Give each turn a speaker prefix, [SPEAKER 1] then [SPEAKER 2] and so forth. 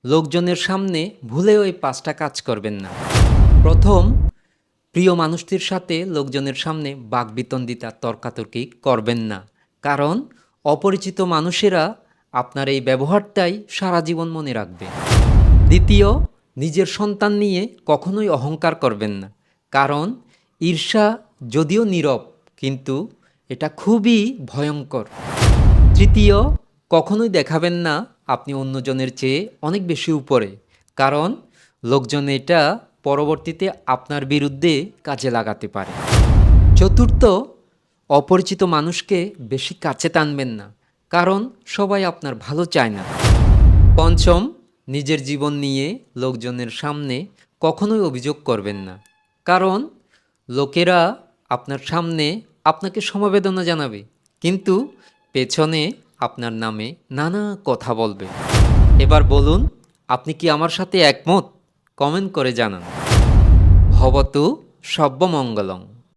[SPEAKER 1] লোকজনের সামনে ভুলেও এই ৫টা কাজ করবেন না। প্রথম, প্রিয় মানুষটির সাথে লোকজনের সামনে বাকবিতন্ডিতা তর্কাতর্কি করবেন না। কারণ অপরিচিত মানুষেরা আপনার এই ব্যবহারটাই সারা জীবন মনে রাখবে। দ্বিতীয়, নিজের সন্তান নিয়ে কখনোই অহংকার করবেন না। কারণ ঈর্ষা যদিও নীরব, কিন্তু এটা খুবই ভয়ঙ্কর। তৃতীয়, কখনোই দেখাবেন না আপনি অন্যজনের চেয়ে অনেক বেশি উপরে। কারণ লোকজন এটা পরবর্তীতে আপনার বিরুদ্ধে কাজে লাগাতে পারে। চতুর্থ, অপরিচিত মানুষকে বেশি কাছে টানবেন না। কারণ সবাই আপনার ভালো চায় না। পঞ্চম, নিজের জীবন নিয়ে লোকজনের সামনে কখনোই অভিযোগ করবেন না। কারণ লোকেরা আপনার সামনে আপনাকে সমবেদনা জানাবে, কিন্তু পেছনে আপনার নামে নানা কথা বলবে। এবার বলুন, আপনি কি আমার সাথে একমত? কমেন্ট করে জানান। ভবতু সব্যমঙ্গলং।